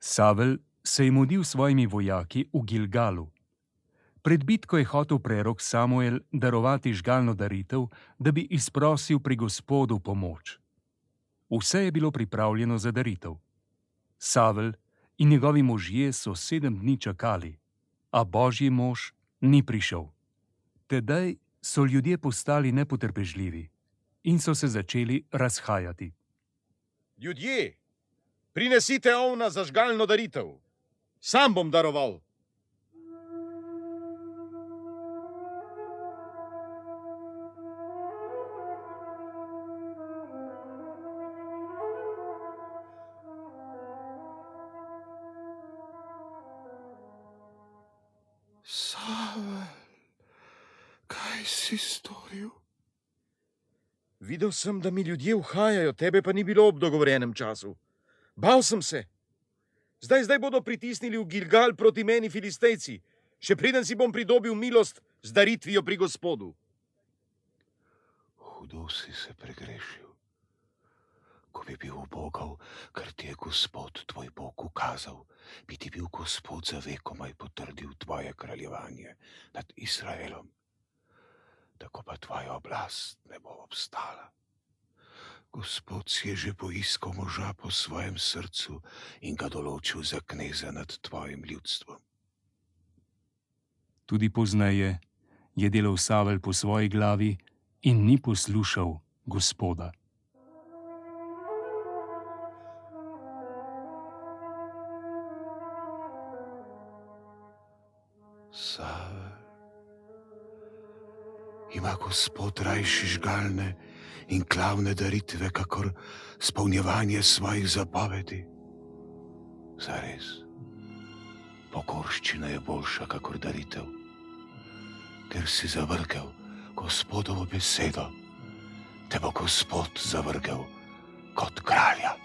Savel se je mudil s svojimi vojaki v Gilgalu. Pred bitko je hotel prerok Samuel darovati žgalno daritev, da bi izprosil pri Gospodu pomoč. Vse je bilo pripravljeno za daritev. Savel in njegovi možje so 7 dni čakali, a Božji mož ni prišel. Tedaj so ljudje postali nepotrpežljivi in so se začeli razhajati. Ljudje, prinesite ovna za žgalno daritev. Sam bom daroval. Savel, kaj si storil? Videl sem, da mi ljudje uhajajo, tebe pa ni bilo ob dogovorjenem času. Bal sem se. Zdaj bodo pritisnili v Gilgal proti meni Filistejci, še preden si bom pridobil milost z daritvijo pri Gospodu. Hudo si se pregrešil. Ko bi bil ubogal, kar ti je Gospod tvoj Bog ukazal, bi ti bil Gospod za vekomaj potrdil tvoje kraljevanje nad Izraelom. Tako pa tvoja oblast ne bo obstala. Gospod si je že poiskal moža po svojem srcu in ga določil za kneza nad tvojim ljudstvom. Tudi pozneje je delal Savel po svoji glavi in ni poslušal Gospoda. Savel, ima Gospod rajši žgalne in klavne daritve, kakor spolnjevanje svojih zapovedi? Zares, pokorščina je boljša kakor daritev, ker si zavrgel Gospodovo besedo, te bo Gospod zavrgel kot kralja.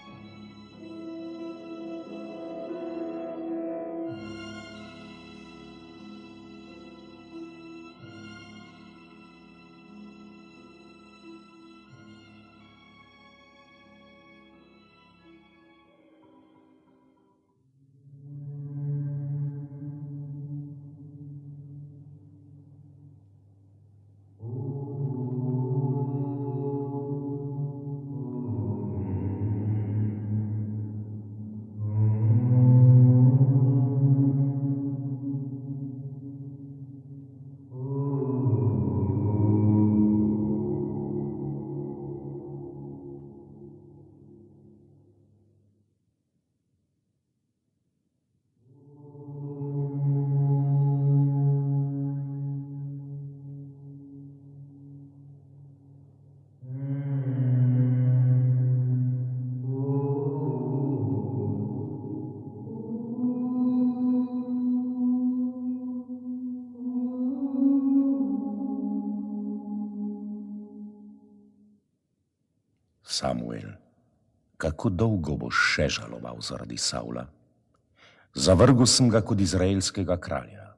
Samuel, kako dolgo boš še žaloval zaradi Savla? Zavrgel sem ga kot izraelskega kralja.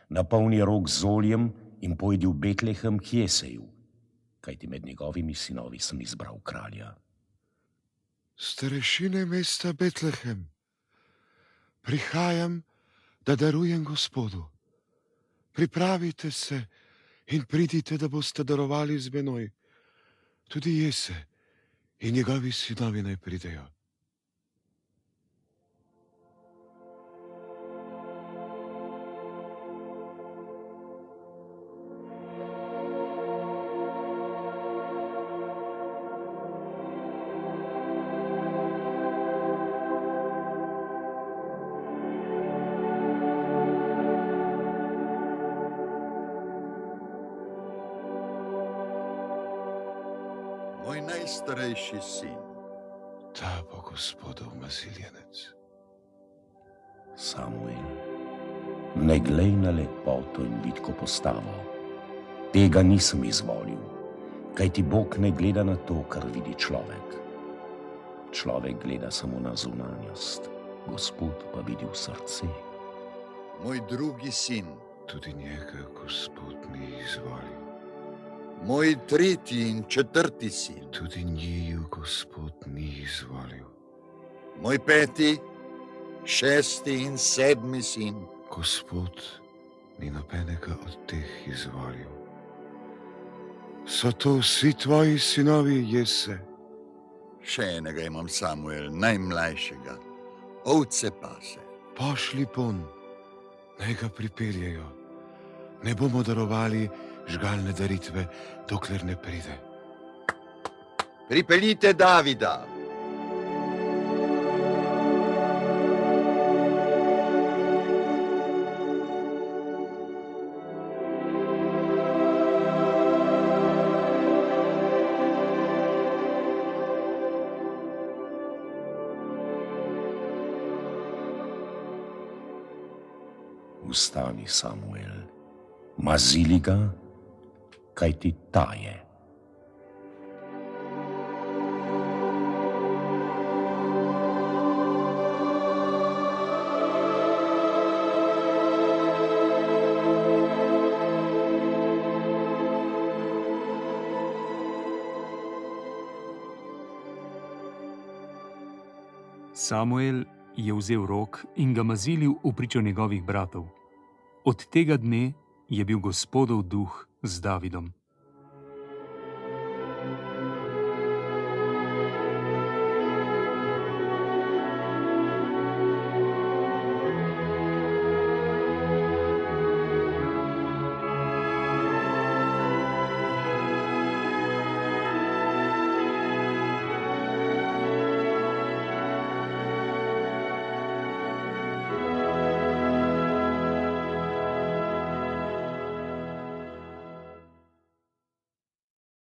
Napolni rog z oljem in pojdi v Betlehem k Jeseju, kajti med njegovimi sinovi sem izbral kralja. Starešine mesta Betlehem, prihajam, da darujem Gospodu. Pripravite se in pridite, da boste darovali z menoj. Tudi Jese in njegovi sinovi naj pridejo. Moj najstarejši sin. Ta bo Gospodov maziljenec. Samuel, ne glej na lepoto in vitko postavo. Tega nisem izvolil, kajti Bog ne gleda na to, kar vidi človek. Človek gleda samo na zunanjost, Gospod pa vidi v srce. Moj drugi sin. Tudi njega Gospod ni izvolil. Moj tretji in četrti sin. Tudi njiju Gospod ni izvolil. Moj peti 6. in 7. sin. Gospod ni nobenega od teh izvolil. So to vsi tvoji sinovi, Jese? Še enega imam, Samuel, najmlajšega, ovce pase. Pošli pon, naj ga pripeljejo. Ne bomo darovali žgalne daritve, dokler ne pride. Pripeljite Davida. Vstani, Samuel, mazili ga, kaj ti ta je. Samuel je vzel rog in ga mazilil v pričo njegovih bratov. Od tega dne je bil Gospodov duh z Davidom.